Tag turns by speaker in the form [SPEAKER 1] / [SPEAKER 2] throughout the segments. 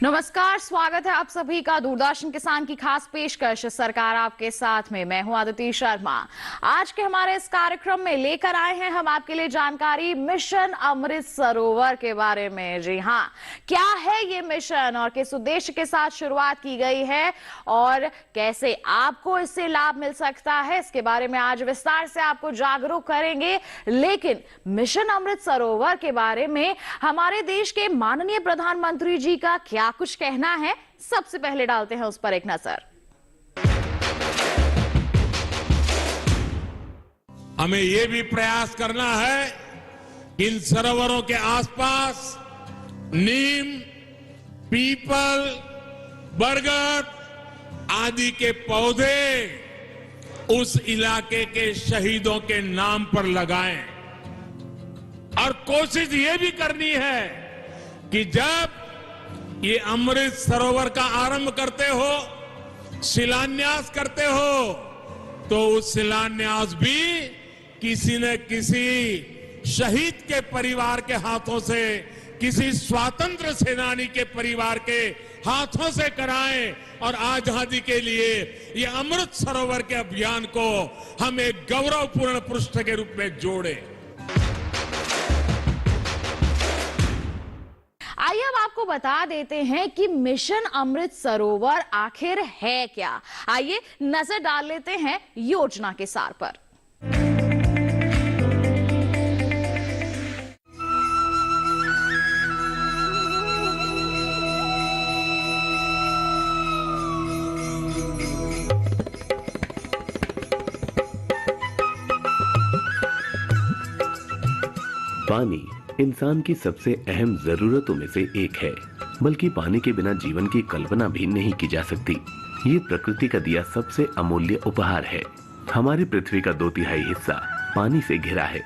[SPEAKER 1] नमस्कार, स्वागत है आप सभी का दूरदर्शन किसान की खास पेशकश सरकार आपके साथ में। मैं हूं आदिति शर्मा। आज के हमारे इस कार्यक्रम में लेकर आए हैं हम आपके लिए जानकारी मिशन अमृत सरोवर के बारे में। जी हां, क्या है ये मिशन और किस उद्देश्य के साथ शुरुआत की गई है और कैसे आपको इससे लाभ मिल सकता है, इसके बारे में आज विस्तार से आपको जागरूक करेंगे। लेकिन मिशन अमृत सरोवर के बारे में हमारे देश के माननीय प्रधानमंत्री जी का क्या कुछ कहना है, सबसे पहले डालते हैं उस पर एक नजर।
[SPEAKER 2] हमें यह भी प्रयास करना है कि इन सरोवरों के आसपास नीम, पीपल, बरगद आदि के पौधे उस इलाके के शहीदों के नाम पर लगाएं। और कोशिश यह भी करनी है कि जब ये अमृत सरोवर का आरंभ करते हो, शिलान्यास करते हो, तो उस शिलान्यास भी किसी न किसी शहीद के परिवार के हाथों से, किसी स्वातंत्र सेनानी के परिवार के हाथों से कराएं और आजादी के लिए ये अमृत सरोवर के अभियान को हम एक गौरवपूर्ण पृष्ठ के रूप में जोड़ें।
[SPEAKER 1] आइए अब आपको बता देते हैं कि मिशन अमृत सरोवर आखिर है क्या। आइए नजर डाल लेते हैं योजना के सार पर।
[SPEAKER 3] पानी इंसान की सबसे अहम जरूरतों में से एक है, बल्कि पानी के बिना जीवन की कल्पना भी नहीं की जा सकती। ये प्रकृति का दिया सबसे अमूल्य उपहार है। हमारी पृथ्वी का 2/3 हिस्सा पानी से घिरा है,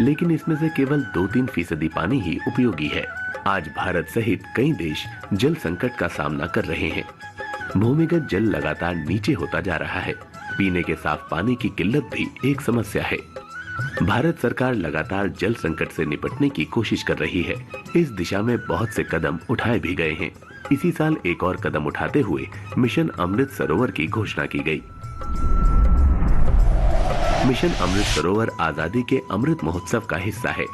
[SPEAKER 3] लेकिन इसमें से केवल 2-3% पानी ही उपयोगी है। आज भारत सहित कई देश जल संकट का सामना कर रहे हैं। भूमिगत जल लगातार नीचे होता जा रहा है। पीने के साफ पानी की किल्लत भी एक समस्या है। भारत सरकार लगातार जल संकट से निपटने की कोशिश कर रही है। इस दिशा में बहुत से कदम उठाए भी गए हैं। इसी साल एक और कदम उठाते हुए मिशन अमृत सरोवर की घोषणा की गई। मिशन अमृत सरोवर आजादी के अमृत महोत्सव का हिस्सा है।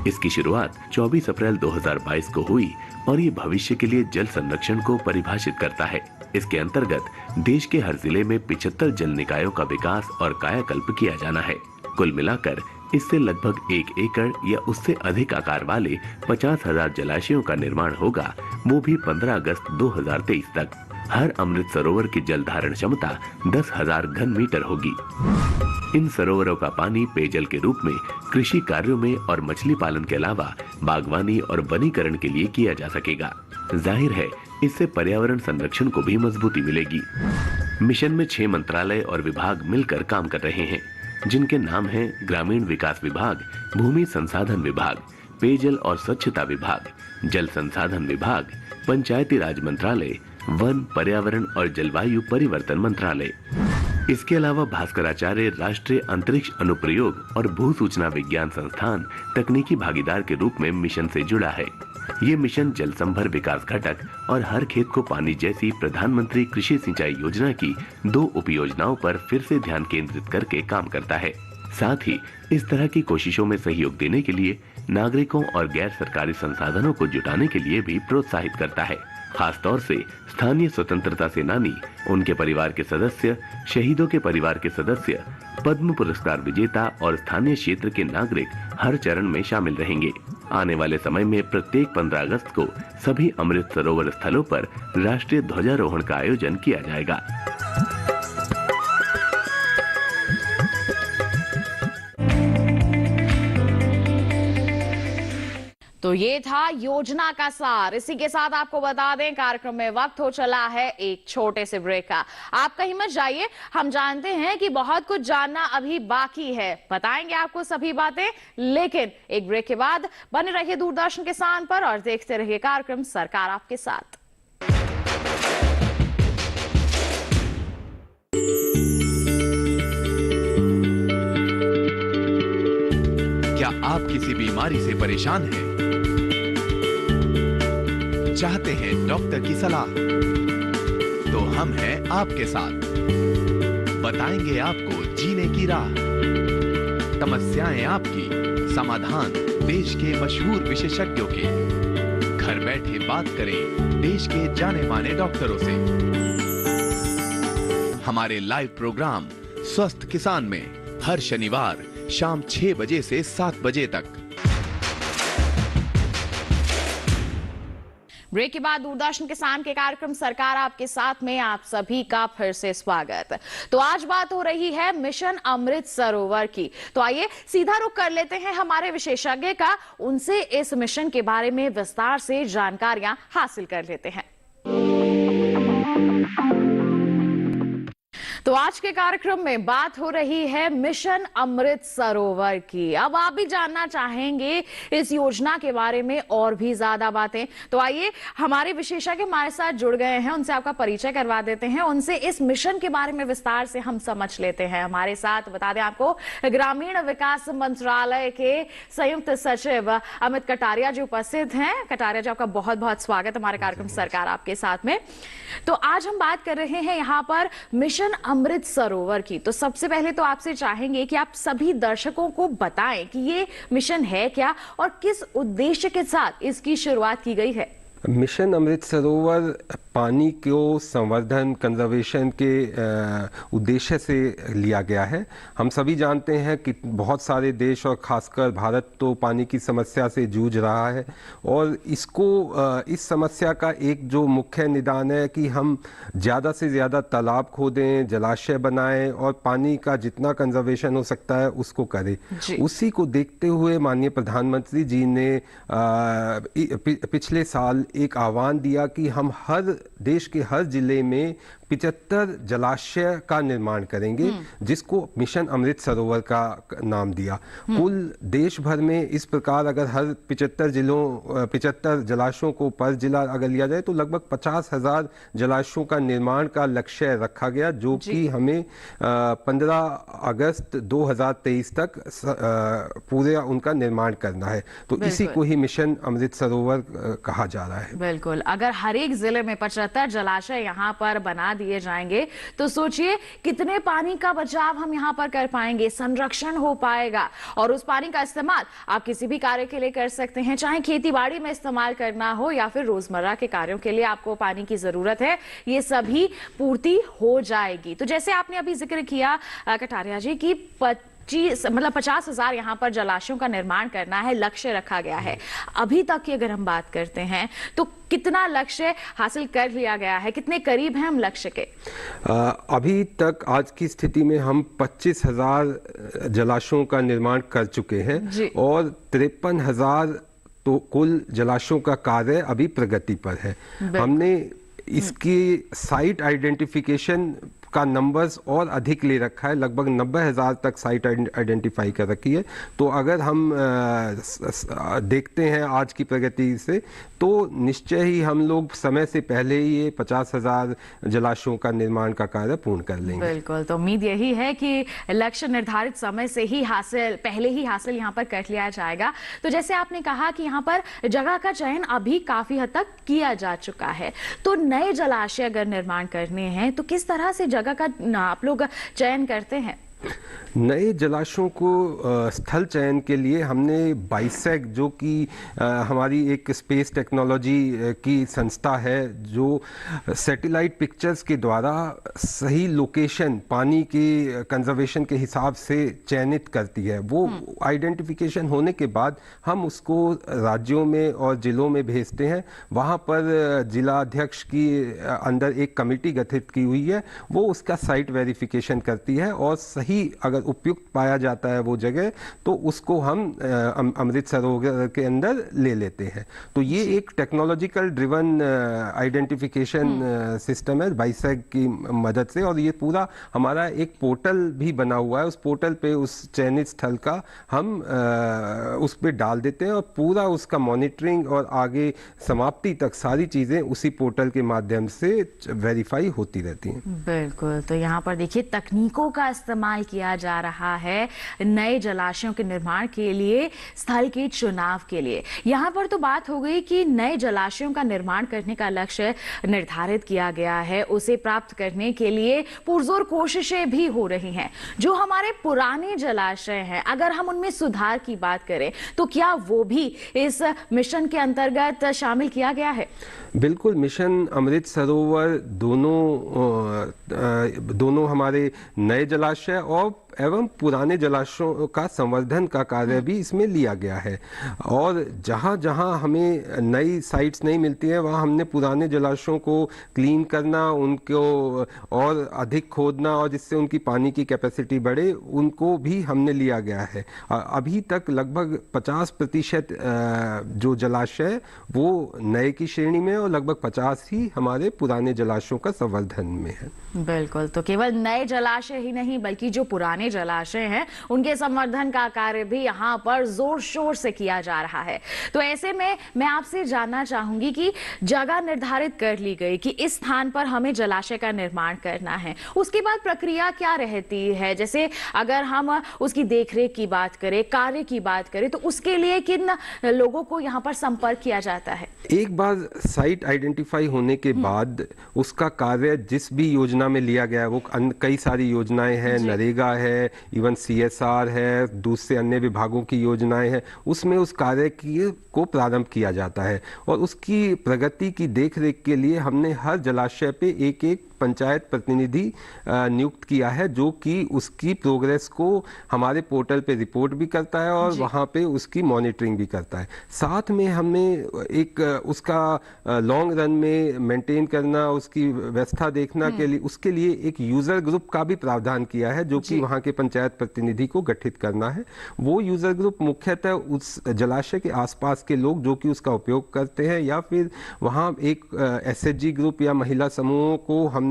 [SPEAKER 3] इसकी शुरुआत 24 अप्रैल 2022 को हुई और ये भविष्य के लिए जल संरक्षण को परिभाषित करता है। इसके अंतर्गत देश के हर जिले में 75 जल निकायों का विकास और कायाकल्प किया जाना है। कुल मिलाकर इससे लगभग 1 एकड़ या उससे अधिक आकार वाले 50,000 जलाशयों का निर्माण होगा, वो भी 15 अगस्त 2023 तक। हर अमृत सरोवर की जल धारण क्षमता 10,000 घन मीटर होगी। इन सरोवरों का पानी पेयजल के रूप में कृषि कार्यों में और मछली पालन के अलावा बागवानी और वनीकरण के लिए किया जा सकेगा। जाहिर है, इससे पर्यावरण संरक्षण को भी मजबूती मिलेगी। मिशन में 6 मंत्रालय और विभाग मिलकर काम कर रहे हैं, जिनके नाम हैं ग्रामीण विकास विभाग, भूमि संसाधन विभाग, पेयजल और स्वच्छता विभाग, जल संसाधन विभाग, पंचायती राज मंत्रालय, वन, पर्यावरण और जलवायु परिवर्तन मंत्रालय। इसके अलावा भास्कराचार्य राष्ट्रीय अंतरिक्ष अनुप्रयोग और भू सूचना विज्ञान संस्थान तकनीकी भागीदार के रूप में मिशन से जुड़ा है। ये मिशन जल संभर विकास घटक और हर खेत को पानी जैसी प्रधानमंत्री कृषि सिंचाई योजना की 2 उपयोजनाओं पर फिर से ध्यान केंद्रित करके काम करता है। साथ ही इस तरह की कोशिशों में सहयोग देने के लिए नागरिकों और गैर सरकारी संसाधनों को जुटाने के लिए भी प्रोत्साहित करता है। खासतौर से स्थानीय स्वतंत्रता सेनानी, उनके परिवार के सदस्य, शहीदों के परिवार के सदस्य, पद्म पुरस्कार विजेता और स्थानीय क्षेत्र के नागरिक हर चरण में शामिल रहेंगे। आने वाले समय में प्रत्येक 15 अगस्त को सभी अमृत सरोवर स्थलों पर राष्ट्रीय ध्वजारोहण का आयोजन किया जाएगा।
[SPEAKER 1] तो ये था योजना का सार। इसी के साथ आपको बता दें कार्यक्रम में वक्त हो चला है एक छोटे से ब्रेक का। आप कहीं मत जाइए, हम जानते हैं कि बहुत कुछ जानना अभी बाकी है, बताएंगे आपको सभी बातें, लेकिन एक ब्रेक के बाद बने रहिए दूरदर्शन किसान पर और देखते रहिए कार्यक्रम सरकार आपके साथ।
[SPEAKER 4] क्या आप किसी बीमारी से परेशान हैं? चाहते हैं डॉक्टर की सलाह तो हम हैं आपके साथ, बताएंगे आपको जीने की राह, समस्याएं आपकी, समाधान देश के मशहूर विशेषज्ञों के। घर बैठे बात करें देश के जाने माने डॉक्टरों से। हमारे लाइव प्रोग्राम स्वस्थ किसान में हर शनिवार शाम 6 बजे से 7 बजे तक।
[SPEAKER 1] ब्रेक के बाद दूरदर्शन किसान के कार्यक्रम सरकार आपके साथ में आप सभी का फिर से स्वागत। तो आज बात हो रही है मिशन अमृत सरोवर की। तो आइए सीधा रुख कर लेते हैं हमारे विशेषज्ञ का, उनसे इस मिशन के बारे में विस्तार से जानकारियां हासिल कर लेते हैं। तो आज के कार्यक्रम में बात हो रही है मिशन अमृत सरोवर की। अब आप भी जानना चाहेंगे इस योजना के बारे में और भी ज्यादा बातें, तो आइए हमारे विशेषज्ञ हमारे साथ जुड़ गए हैं, उनसे आपका परिचय करवा देते हैं, उनसे इस मिशन के बारे में विस्तार से हम समझ लेते हैं। हमारे साथ बता दें आपको ग्रामीण विकास मंत्रालय के संयुक्त सचिव अमित कटारिया जी उपस्थित हैं। कटारिया जी, आपका बहुत बहुत स्वागत हमारे कार्यक्रम सरकार आपके साथ में। तो आज हम बात कर रहे हैं यहाँ पर मिशन अमृत सरोवर की। तो सबसे पहले तो आपसे चाहेंगे कि आप सभी दर्शकों को बताएं कि ये मिशन है क्या और किस उद्देश्य के साथ इसकी शुरुआत की गई है।
[SPEAKER 5] मिशन अमृत सरोवर पानी को संवर्धन कंजर्वेशन के उद्देश्य से लिया गया है। हम सभी जानते हैं कि बहुत सारे देश और खासकर भारत तो पानी की समस्या से जूझ रहा है और इसको इस समस्या का एक जो मुख्य निदान है कि हम ज़्यादा से ज़्यादा तालाब खोदें, जलाशय बनाएं और पानी का जितना कंजर्वेशन हो सकता है उसको करें। उसी को देखते हुए माननीय प्रधानमंत्री जी ने पिछले साल एक आह्वान दिया कि हम देश के हर जिले में 75 जलाशय का निर्माण करेंगे, जिसको मिशन अमृत सरोवर का नाम दिया। कुल देश भर में इस प्रकार अगर हर 75 जलाशयों को पर जिला अगर लिया जाए तो लगभग 50,000 जलाशयों का निर्माण का लक्ष्य रखा गया, जो कि हमें 15 अगस्त 2023 तक पूरे उनका निर्माण करना है। तो इसी को ही मिशन अमृत सरोवर कहा जा रहा है।
[SPEAKER 1] बिल्कुल, अगर हर एक जिले में 75 जलाशय यहाँ पर बना दिए जाएंगे तो सोचिए कितने पानी का बचाव हम यहाँ पर कर पाएंगे, संरक्षण हो पाएगा और उस पानी का इस्तेमाल आप किसी भी कार्य के लिए कर सकते हैं, चाहे खेती बाड़ी में इस्तेमाल करना हो या फिर रोजमर्रा के कार्यों के लिए आपको पानी की जरूरत है, ये सभी पूर्ति हो जाएगी। तो जैसे आपने अभी जिक्र किया कटारिया जी की 50,000 यहाँ पर जलाशयों का निर्माण करना है, लक्ष्य रखा गया है। अभी तक की अगर हम बात करते हैं तो कितना लक्ष्य हासिल कर लिया गया है, कितने करीब हैं हम लक्ष्य के?
[SPEAKER 5] अभी तक आज की स्थिति में हम 25,000 जलाशयों का निर्माण कर चुके हैं और 53,000 तो कुल जलाशयों का कार्य अभी प्रगति पर है। हमने इसकी साइट आइडेंटिफिकेशन का नंबर्स और अधिक ले रखा है, लगभग 90,000 तक साइट आइडेंटिफाई कर रखी है। तो अगर हम देखते हैं आज की प्रगति से तो निश्चय ही हम लोग समय से पहले ही ये 50,000 जलाशयों का निर्माण का कार्य पूर्ण कर लेंगे।
[SPEAKER 1] बिल्कुल, तो उम्मीद यही है कि लक्ष्य निर्धारित समय से ही पहले ही हासिल यहाँ पर कर लिया जाएगा। तो जैसे आपने कहा कि यहाँ पर जगह का चयन अभी काफी हद तक किया जा चुका है, तो नए जलाशय अगर निर्माण करने हैं तो किस तरह से जगह का आप लोग चयन करते हैं?
[SPEAKER 5] नए जलाशयों को स्थल चयन के लिए हमने बाइसेक, जो कि हमारी एक स्पेस टेक्नोलॉजी की संस्था है जो सैटेलाइट पिक्चर्स के द्वारा सही लोकेशन पानी के कंजर्वेशन के हिसाब से चयनित करती है। वो आइडेंटिफिकेशन होने के बाद हम उसको राज्यों में और जिलों में भेजते हैं। वहाँ पर जिलाध्यक्ष की अंदर एक कमेटी गठित की हुई है, वो उसका साइट वेरिफिकेशन करती है और सही अगर उपयुक्त पाया जाता है वो जगह तो उसको हम अमृत सरोवर के अंदर ले लेते हैं। तो ये एक टेक्नोलॉजिकल ड्रिवन आइडेंटिफिकेशन सिस्टम है बाइसेक की मदद से, और ये पूरा हमारा एक पोर्टल भी बना हुआ है। उस पोर्टल पे उस चयनित स्थल का हम उस पे डाल देते हैं और पूरा उसका मॉनिटरिंग और आगे समाप्ति तक सारी चीजें उसी पोर्टल के माध्यम से वेरीफाई होती रहती हैं।
[SPEAKER 1] बिल्कुल, तो यहाँ पर देखिए तकनीकों का इस्तेमाल इस्तेमाल किया जा रहा है नए जलाशयों के निर्माण के लिए, स्थल के चुनाव के लिए। यहाँ पर तो बात हो गई कि नए जलाशयों का निर्माण करने का लक्ष्य निर्धारित किया गया है, उसे प्राप्त करने के लिए पुरजोर कोशिशें भी हो रही हैं। जो हमारे पुराने जलाशय हैं, अगर हम उनमें सुधार की बात करें तो क्या वो भी इस मिशन के अंतर्गत शामिल किया गया है?
[SPEAKER 5] बिल्कुल, मिशन अमृत सरोवर दोनों हमारे नए जलाशय और एवं पुराने जलाशयों का संवर्धन का कार्य भी इसमें लिया गया है। और जहाँ जहाँ हमें नई साइट्स नहीं मिलती हैं, वहाँ हमने पुराने जलाशयों को क्लीन करना, उनको और अधिक खोदना और जिससे उनकी पानी की कैपेसिटी बढ़े, उनको भी हमने लिया गया है। अभी तक लगभग 50% जो जलाशय वो नए की श्रेणी में और लगभग 50 ही हमारे पुराने जलाशयों का संवर्धन में है।
[SPEAKER 1] बिल्कुल, तो केवल नए जलाशय ही नहीं बल्कि जो पुराने जलाशय हैं उनके संवर्धन का कार्य भी यहाँ पर जोर शोर से किया जा रहा है। तो ऐसे में मैं आपसे जानना चाहूंगी कि जगह निर्धारित कर ली गई कि इस स्थान पर हमें जलाशय का निर्माण करना है, उसके बाद प्रक्रिया क्या रहती है? जैसे अगर हम उसकी देखरेख की बात करें, कार्य की बात करें, तो उसके लिए किन लोगों को यहाँ पर संपर्क किया जाता है?
[SPEAKER 5] एक बार साइट आइडेंटिफाई होने के बाद उसका कार्य जिस भी योजना में लिया गया है, वो कई सारी योजनाएं हैं, नरेगा है, इवन CSR है, दूसरे अन्य विभागों की योजनाएं हैं, उसमें उस कार्य को प्रारंभ किया जाता है। और उसकी प्रगति की देखरेख के लिए हमने हर जलाशय पे एक एक पंचायत प्रतिनिधि नियुक्त किया है, जो कि उसकी प्रोग्रेस को हमारे पोर्टल पे रिपोर्ट भी करता है और वहाँ पे उसकी मॉनिटरिंग भी करता है। साथ में हमने एक उसका लॉन्ग रन में मेंटेन करना, उसकी व्यवस्था देखना के लिए उसके लिए एक यूजर ग्रुप का भी प्रावधान किया है, जो कि वहाँ के पंचायत प्रतिनिधि को गठित करना है। वो यूजर ग्रुप मुख्यतः उस जलाशय के आसपास के लोग जो कि उसका उपयोग करते हैं, या फिर वहाँ एक SHG ग्रुप या महिला समूहों को हमने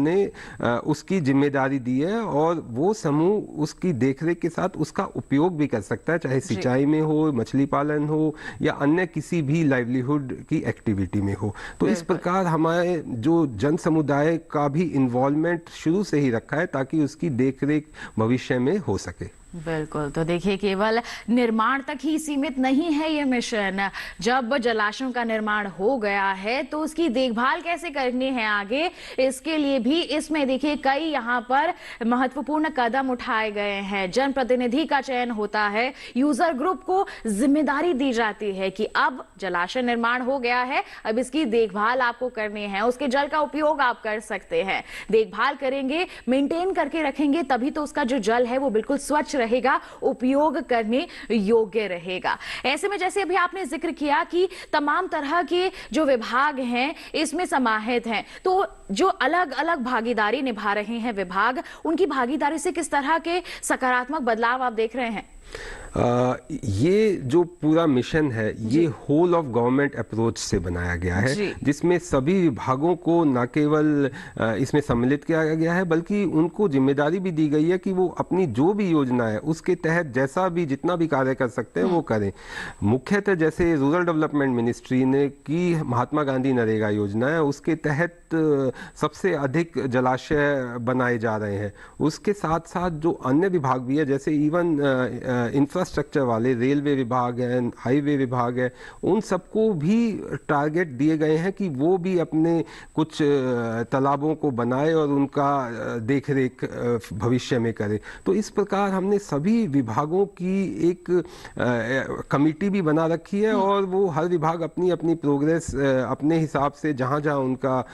[SPEAKER 5] उसकी जिम्मेदारी दी है, और वो समूह उसकी देखरेख के साथ उसका उपयोग भी कर सकता है, चाहे सिंचाई में हो, मछली पालन हो या अन्य किसी भी लाइवलीहुड की एक्टिविटी में हो। तो इस प्रकार हमारे जो जन समुदाय का भी इन्वॉल्वमेंट शुरू से ही रखा है ताकि उसकी देखरेख भविष्य में हो सके।
[SPEAKER 1] बिल्कुल, तो देखिए केवल निर्माण तक ही सीमित नहीं है ये मिशन। जब जलाशयों का निर्माण हो गया है तो उसकी देखभाल कैसे करनी है आगे, इसके लिए भी इसमें देखिए कई यहाँ पर महत्वपूर्ण कदम उठाए गए हैं। जनप्रतिनिधि का चयन होता है, यूजर ग्रुप को जिम्मेदारी दी जाती है कि अब जलाशय निर्माण हो गया है, अब इसकी देखभाल आपको करनी है, उसके जल का उपयोग आप कर सकते हैं। देखभाल करेंगे, मेंटेन करके रखेंगे, तभी तो उसका जो जल है वो बिल्कुल स्वच्छ रहेगा, उपयोग करने योग्य रहेगा। ऐसे में जैसे अभी आपने जिक्र किया कि तमाम तरह के जो विभाग हैं इसमें समाहित हैं, तो जो अलग अलग भागीदारी निभा रहे हैं विभाग, उनकी भागीदारी से किस तरह के सकारात्मक बदलाव आप देख रहे हैं?
[SPEAKER 5] ये जो पूरा मिशन है ये होल ऑफ गवर्नमेंट अप्रोच से बनाया गया है, जिसमें सभी विभागों को न केवल इसमें सम्मिलित किया गया है बल्कि उनको जिम्मेदारी भी दी गई है कि वो अपनी जो भी योजना है उसके तहत जैसा भी जितना भी कार्य कर सकते हैं वो करें। मुख्यतः जैसे रूरल डेवलपमेंट मिनिस्ट्री ने की महात्मा गांधी नरेगा योजना है, उसके तहत सबसे अधिक जलाशय बनाए जा रहे हैं। उसके साथ साथ जो अन्य विभाग भी है, जैसे इवन इंफ्रास्ट्रक्चर वाले रेलवे विभाग है, हाईवे विभाग है, उन सबको भी टारगेट दिए गए हैं कि वो भी अपने कुछ तालाबों को बनाए और उनका देखरेख भविष्य में करे। तो इस प्रकार हमने सभी विभागों की एक कमिटी भी बना रखी है और वो हर विभाग अपनी अपनी प्रोग्रेस अपने हिसाब से जहाँ जहाँ उनका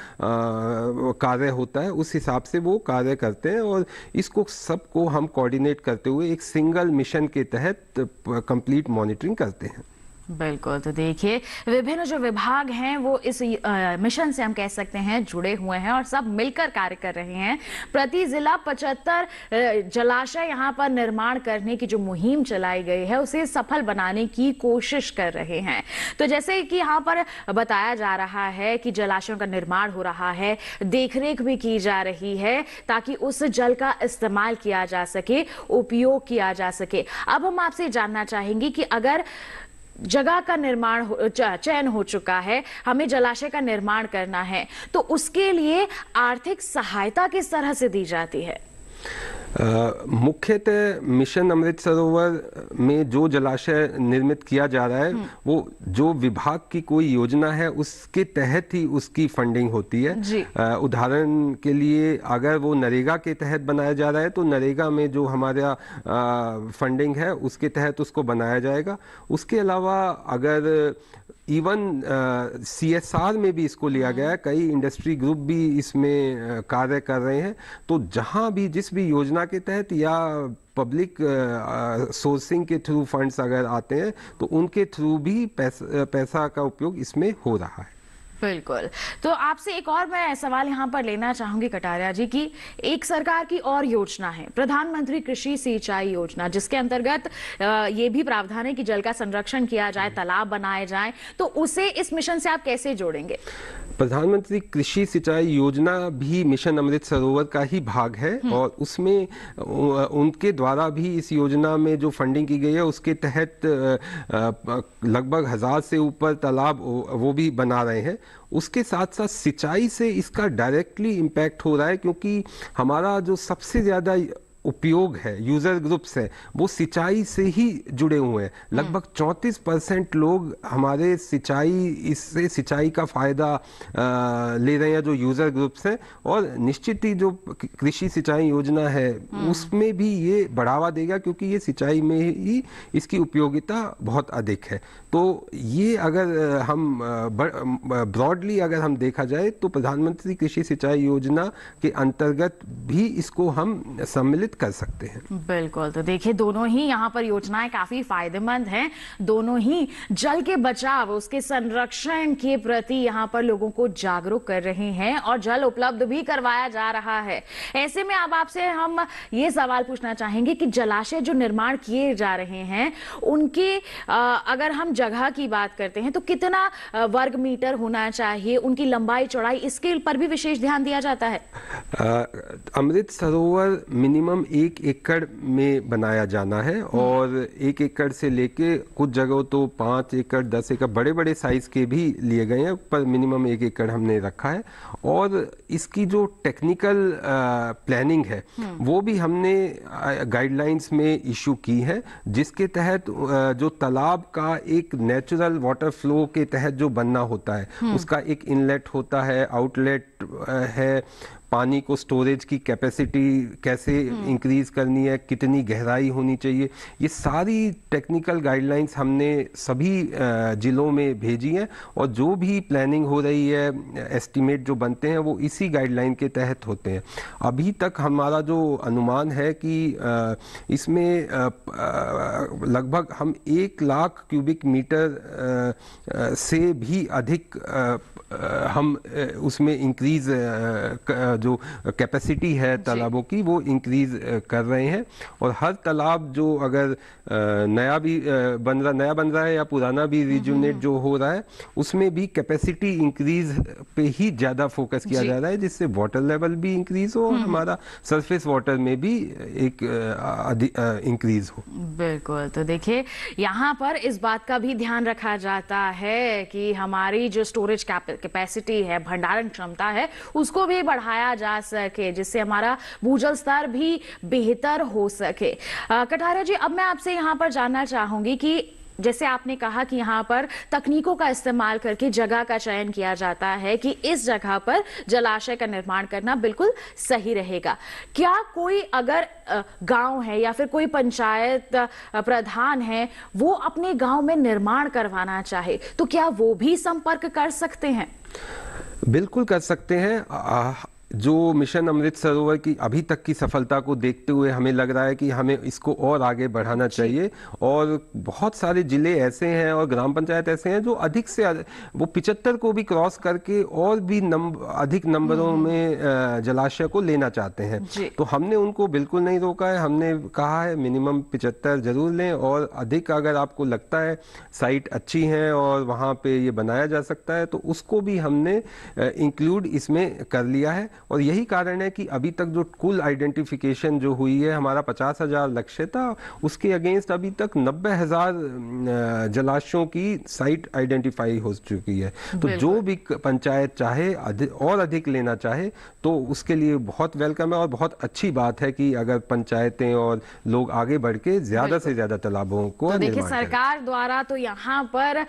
[SPEAKER 5] कार्य होता है उस हिसाब से वो कार्य करते हैं, और इसको सबको हम कोऑर्डिनेट करते हुए एक सिंगल मिशन के तहत कंप्लीट मॉनिटरिंग करते हैं।
[SPEAKER 1] बिल्कुल, तो देखिए विभिन्न जो विभाग हैं वो इस मिशन से हम कह सकते हैं जुड़े हुए हैं और सब मिलकर कार्य कर रहे हैं। प्रति जिला 75 जलाशय यहाँ पर निर्माण करने की जो मुहिम चलाई गई है उसे सफल बनाने की कोशिश कर रहे हैं। तो जैसे कि यहाँ पर बताया जा रहा है कि जलाशयों का निर्माण हो रहा है, देखरेख भी की जा रही है ताकि उस जल का इस्तेमाल किया जा सके, उपयोग किया जा सके। अब हम आपसे जानना चाहेंगे कि अगर जगह का निर्माण चयन हो चुका है, हमें जलाशय का निर्माण करना है, तो उसके लिए आर्थिक सहायता किस तरह से दी जाती है?
[SPEAKER 5] मुख्यतः मिशन अमृत सरोवर में जो जलाशय निर्मित किया जा रहा है वो जो विभाग की कोई योजना है उसके तहत ही उसकी फंडिंग होती है। उदाहरण के लिए अगर वो नरेगा के तहत बनाया जा रहा है तो नरेगा में जो हमारा फंडिंग है उसके तहत उसको बनाया जाएगा। उसके अलावा अगर इवन CSR में भी इसको लिया गया है, कई इंडस्ट्री ग्रुप भी इसमें कार्य कर रहे हैं। तो जहां भी जिस भी योजना के तहत या पब्लिक सोर्सिंग के थ्रू फंड्स अगर आते हैं तो उनके थ्रू भी पैसा का उपयोग इसमें हो रहा है।
[SPEAKER 1] बिल्कुल। तो आपसे एक और मैं सवाल यहाँ पर लेना चाहूंगी कटारिया जी की एक सरकार की और योजना है प्रधानमंत्री कृषि सिंचाई योजना, जिसके अंतर्गत ये भी प्रावधान है कि जल का संरक्षण किया जाए, तालाब बनाए जाएं, तो उसे इस मिशन से आप कैसे जोड़ेंगे?
[SPEAKER 5] प्रधानमंत्री कृषि सिंचाई योजना भी मिशन अमृत सरोवर का ही भाग है और उसमें उनके द्वारा भी इस योजना में जो फंडिंग की गई है उसके तहत लगभग 1000 से ऊपर तालाब वो भी बना रहे हैं। उसके साथ साथ सिंचाई से इसका डायरेक्टली इम्पैक्ट हो रहा है क्योंकि हमारा जो सबसे ज़्यादा उपयोग है, यूजर ग्रुप्स है, वो सिंचाई से ही जुड़े हुए हैं। लगभग 34% लोग हमारे इससे सिंचाई का फायदा ले रहे हैं जो यूजर ग्रुप्स हैं। और निश्चित ही जो कृषि सिंचाई योजना है उसमें भी ये बढ़ावा देगा क्योंकि ये सिंचाई में ही इसकी उपयोगिता बहुत अधिक है। तो ये अगर हम ब्रॉडली अगर हम देखा जाए तो प्रधानमंत्री कृषि सिंचाई योजना के अंतर्गत भी इसको हम सम्मिलित कर सकते हैं।
[SPEAKER 1] बिल्कुल। तो देखिए दोनों ही यहाँ पर योजनाएं काफी फायदेमंद हैं, दोनों ही जल के बचाव, उसके संरक्षण के प्रति यहाँ पर लोगों को जागरूक कर रहे हैं और जल उपलब्ध भी करवाया जा रहा है। ऐसे में अब आपसे हम ये सवाल पूछना चाहेंगे कि जलाशय जो निर्माण किए जा रहे हैं उनके अगर हम जगह की बात करते हैं तो कितना वर्ग मीटर होना चाहिए, उनकी लंबाई चौड़ाई, इसके पर भी विशेष ध्यान दिया जाता है?
[SPEAKER 5] अमृत सरोवर मिनिमम 1 एकड़ में बनाया जाना है और 1 एकड़ से लेके कुछ जगहों तो 5 एकड़ 10 एकड़ बड़े बड़े साइज के भी लिए गए हैं, पर मिनिमम 1 एकड़ हमने रखा है। और इसकी जो टेक्निकल प्लानिंग है वो भी हमने गाइडलाइंस में इशू की है, जिसके तहत जो तालाब का एक नेचुरल वाटर फ्लो के तहत जो बनना होता है उसका एक इनलेट होता है, आउटलेट है, पानी को स्टोरेज की कैपेसिटी कैसे इंक्रीज करनी है, कितनी गहराई होनी चाहिए, ये सारी टेक्निकल गाइडलाइंस हमने सभी जिलों में भेजी हैं। और जो भी प्लानिंग हो रही है, एस्टीमेट जो बनते हैं वो इसी गाइडलाइन के तहत होते हैं। अभी तक हमारा जो अनुमान है कि इसमें लगभग हम 1 लाख क्यूबिक मीटर से भी अधिक हम उसमें इंक्रीज जो कैपेसिटी है तालाबों की वो इंक्रीज कर रहे हैं। और हर तालाब जो अगर नया बन रहा है या पुराना भी रिजुनेट जो हो रहा है उसमें भी कैपेसिटी इंक्रीज पे ही ज्यादा फोकस किया जा रहा है, जिससे वाटर लेवल भी इंक्रीज हो और हमारा सरफेस वाटर में भी एक इंक्रीज हो।
[SPEAKER 1] बिल्कुल। तो देखिए यहाँ पर इस बात का भी ध्यान रखा जाता है कि हमारी जो स्टोरेज कैपेसिटी है, भंडारण क्षमता है, उसको भी बढ़ाया जा सके, जिससे हमारा भूजल स्तर भी बेहतर हो सके। कटारिया जी, अब मैं आपसे यहाँ पर जानना चाहूंगी कि जैसे आपने कहा कि यहाँ पर तकनीकों का इस्तेमाल करके जगह का चयन किया जाता है कि इस जगह पर जलाशय का निर्माण करना बिल्कुल सही रहेगा। क्या कोई अगर गांव है या फिर कोई पंचायत प्रधान है वो अपने गांव में निर्माण करवाना चाहे तो क्या वो भी संपर्क कर सकते हैं?
[SPEAKER 5] बिल्कुल कर सकते हैं। जो मिशन अमृत सरोवर की अभी तक की सफलता को देखते हुए हमें लग रहा है कि हमें इसको और आगे बढ़ाना चाहिए। और बहुत सारे जिले ऐसे हैं और ग्राम पंचायत ऐसे हैं जो अधिक से वो 75 को भी क्रॉस करके और भी अधिक नंबरों में जलाशय को लेना चाहते हैं। तो हमने उनको बिल्कुल नहीं रोका है, हमने कहा है मिनिमम 75 जरूर लें और अधिक अगर आपको लगता है साइट अच्छी है और वहाँ पे ये बनाया जा सकता है तो उसको भी हमने इंक्लूड इसमें कर लिया है। और यही कारण है कि अभी तक जो कुल आइडेंटिफिकेशन जो हुई है, हमारा 50,000 लक्ष्य था, उसके अगेंस्ट अभी तक 90,000 जलाशयों की साइट आइडेंटिफाई हो चुकी है। तो जो भी पंचायत चाहे और अधिक लेना चाहे तो उसके लिए बहुत वेलकम है और बहुत अच्छी बात है कि अगर पंचायतें और लोग आगे बढ़ के ज्यादा से ज्यादा तालाबों को
[SPEAKER 1] तो देखिए,
[SPEAKER 5] निर्माण करें।
[SPEAKER 1] सरकार द्वारा तो यहाँ पर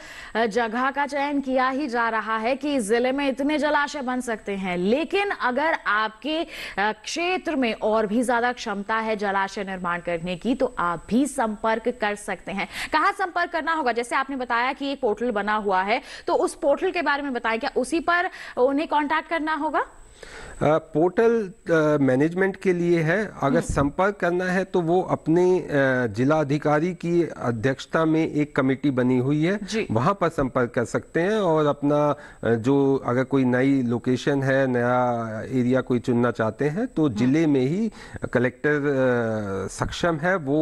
[SPEAKER 1] जगह का चयन किया ही जा रहा है कि जिले में इतने जलाशय बन सकते हैं, लेकिन अगर आपके क्षेत्र में और भी ज्यादा क्षमता है जलाशय निर्माण करने की तो आप भी संपर्क कर सकते हैं। कहाँ संपर्क करना होगा? जैसे आपने बताया कि एक पोर्टल बना हुआ है, तो उस पोर्टल के बारे में बताएं, क्या उसी पर उन्हें कांटेक्ट करना होगा?
[SPEAKER 5] पोर्टल मैनेजमेंट के लिए है। अगर संपर्क करना है तो वो अपने जिला अधिकारी की अध्यक्षता में एक कमेटी बनी हुई है, वहां पर संपर्क कर सकते हैं और अपना जो अगर कोई नई लोकेशन है, नया एरिया कोई चुनना चाहते हैं तो जिले में ही कलेक्टर सक्षम है, वो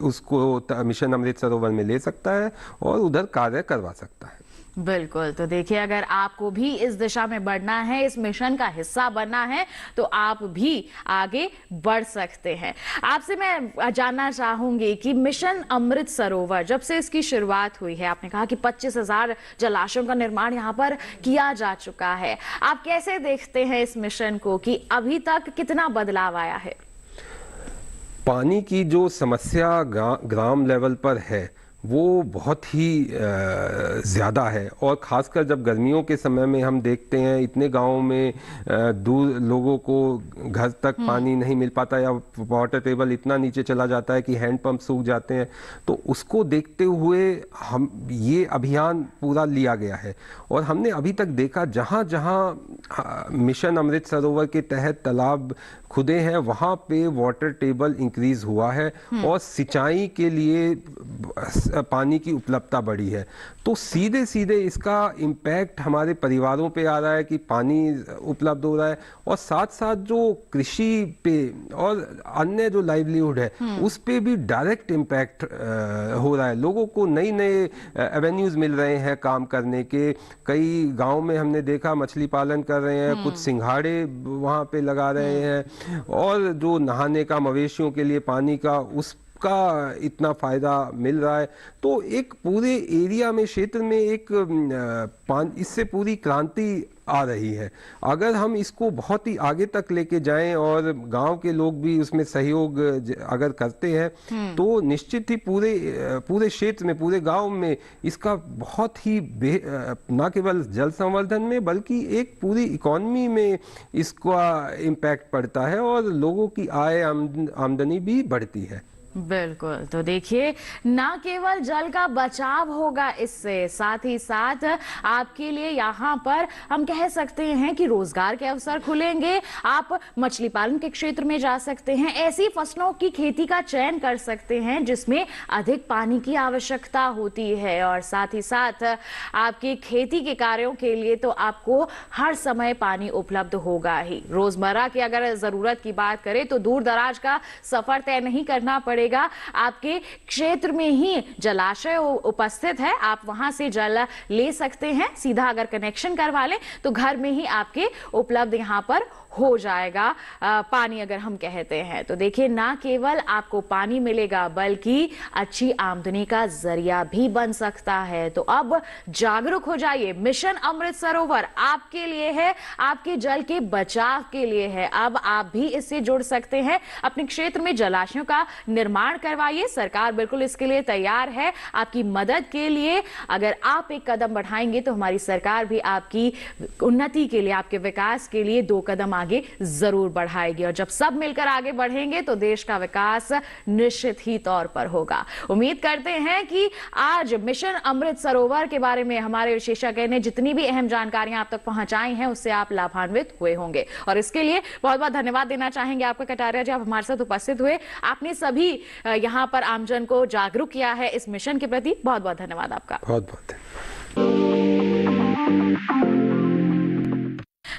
[SPEAKER 5] उसको मिशन अमृत सरोवर में ले सकता है और उधर कार्य करवा सकता है।
[SPEAKER 1] बिल्कुल। तो देखिए, अगर आपको भी इस दिशा में बढ़ना है, इस मिशन का हिस्सा बनना है, तो आप भी आगे बढ़ सकते हैं। आपसे मैं जानना चाहूंगी कि मिशन अमृत सरोवर जब से इसकी शुरुआत हुई है, आपने कहा कि 25,000 जलाशयों का निर्माण यहाँ पर किया जा चुका है। आप कैसे देखते हैं इस मिशन को कि अभी तक कितना बदलाव आया है?
[SPEAKER 5] पानी की जो समस्या ग्राम लेवल पर है वो बहुत ही ज़्यादा है और ख़ासकर जब गर्मियों के समय में हम देखते हैं इतने गांवों में दूर लोगों को घर तक पानी नहीं मिल पाता या वाटर टेबल इतना नीचे चला जाता है कि हैंडपंप सूख जाते हैं। तो उसको देखते हुए हम ये अभियान पूरा लिया गया है और हमने अभी तक देखा जहाँ जहाँ मिशन अमृत सरोवर के तहत तालाब खुदे हैं वहाँ पे वाटर टेबल इंक्रीज हुआ है और सिंचाई के लिए पानी की उपलब्धता बढ़ी है। तो सीधे सीधे इसका इम्पैक्ट हमारे परिवारों पे आ रहा है कि पानी उपलब्ध हो रहा है और साथ साथ जो कृषि पे और अन्य जो लाइवलीहुड है उस पे भी डायरेक्ट इम्पैक्ट हो रहा है। लोगों को नई नए एवेन्यूज मिल रहे हैं काम करने के। कई गांव में हमने देखा मछली पालन कर रहे हैं, कुछ सिंघाड़े वहां पे लगा रहे हैं और जो नहाने का, मवेशियों के लिए पानी का, उसका इतना फायदा मिल रहा है। तो एक पूरे एरिया में, क्षेत्र में एक इससे पूरी क्रांति आ रही है। अगर हम इसको बहुत ही आगे तक लेके जाएं और गांव के लोग भी उसमें सहयोग अगर करते हैं तो निश्चित ही पूरे क्षेत्र में, पूरे गांव में इसका बहुत ही न केवल जल संवर्धन में बल्कि एक पूरी इकोनॉमी में इसका इम्पैक्ट पड़ता है और लोगों की आय आमदनी भी बढ़ती है।
[SPEAKER 1] बिल्कुल। तो देखिए, ना केवल जल का बचाव होगा इससे, साथ ही साथ आपके लिए यहाँ पर हम कह सकते हैं कि रोजगार के अवसर खुलेंगे। आप मछली पालन के क्षेत्र में जा सकते हैं, ऐसी फसलों की खेती का चयन कर सकते हैं जिसमें अधिक पानी की आवश्यकता होती है और साथ ही साथ आपके खेती के कार्यों के लिए तो आपको हर समय पानी उपलब्ध होगा ही। रोजमर्रा की अगर जरूरत की बात करें तो दूर दराज का सफर तय नहीं करना पड़ेगा। आपके क्षेत्र में ही जलाशय उपस्थित है, आप वहां से जल ले सकते हैं। सीधा अगर कनेक्शन करवा लें तो घर में ही आपके उपलब्ध यहां पर हो जाएगा पानी, अगर हम कहते हैं। तो देखिए, ना केवल आपको पानी मिलेगा बल्कि अच्छी आमदनी का जरिया भी बन सकता है। तो अब जागरूक हो जाइए, मिशन अमृत सरोवर आपके लिए है, आपके जल के बचाव के लिए है। अब आप भी इससे जुड़ सकते हैं, अपने क्षेत्र में जलाशयों का निर्माण करवाइए। सरकार बिल्कुल इसके लिए तैयार है आपकी मदद के लिए। अगर आप एक कदम बढ़ाएंगे तो हमारी सरकार भी आपकी उन्नति के लिए, आपके विकास के लिए 2 कदम आगे जरूर बढ़ाएगी और जब सब मिलकर आगे बढ़ेंगे तो देश का विकास निश्चित ही तौर पर होगा। उम्मीद करते हैं कि आज मिशन अमृत सरोवर के बारे में हमारे विशेषज्ञ ने जितनी भी अहम जानकारियां आप तक पहुंचाई हैं उससे आप लाभान्वित हुए होंगे और इसके लिए बहुत बहुत धन्यवाद देना चाहेंगे आपका कटारिया जी, आप हमारे साथ उपस्थित हुए। आपने सभी यहां पर आमजन को जागरूक किया है इस मिशन के प्रति। बहुत बहुत धन्यवाद आपका।
[SPEAKER 5] बहुत बहुत।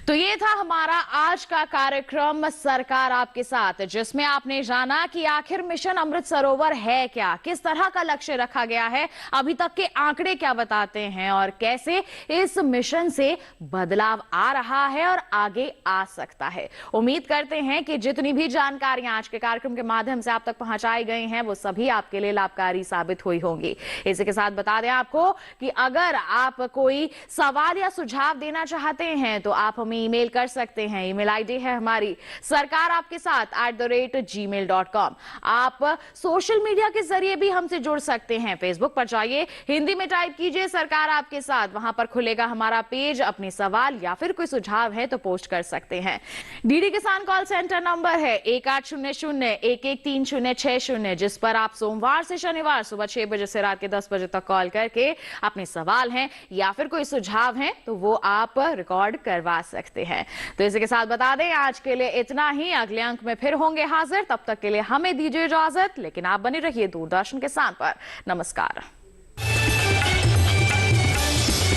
[SPEAKER 1] तो ये था हमारा आज का कार्यक्रम सरकार आपके साथ, जिसमें आपने जाना कि आखिर मिशन अमृत सरोवर है क्या, किस तरह का लक्ष्य रखा गया है, अभी तक के आंकड़े क्या बताते हैं और कैसे इस मिशन से बदलाव आ रहा है और आगे आ सकता है। उम्मीद करते हैं कि जितनी भी जानकारियां आज के कार्यक्रम के माध्यम से आप तक पहुंचाई गई हैं वो सभी आपके लिए लाभकारी साबित हुई होंगी। इसी के साथ बता दें आपको कि अगर आप कोई सवाल या सुझाव देना चाहते हैं तो आप हमें ईमेल कर सकते हैं। ईमेल आईडी है हमारी सरकार आपके साथ @gmail.com। आप सोशल मीडिया के जरिए भी हमसे जुड़ सकते हैं। फेसबुक पर जाइए, हिंदी में टाइप कीजिए सरकार आपके साथ, वहां पर खुलेगा हमारा पेज। अपने सवाल या फिर कोई सुझाव है तो पोस्ट कर सकते हैं। डीडी किसान कॉल सेंटर नंबर है 1800-113060, जिस पर आप सोमवार से शनिवार सुबह 6 बजे से रात के 10 बजे तक कॉल करके अपने सवाल हैं या फिर कोई सुझाव हैं तो वो आप रिकॉर्ड करवा सकते हैं। तो इसी के साथ बता दें आज के लिए इतना ही। अगले अंक में फिर होंगे हाजिर, तब तक के लिए हमें दीजिए इजाजत, लेकिन आप बने रहिए दूरदर्शन किसान पर। नमस्कार।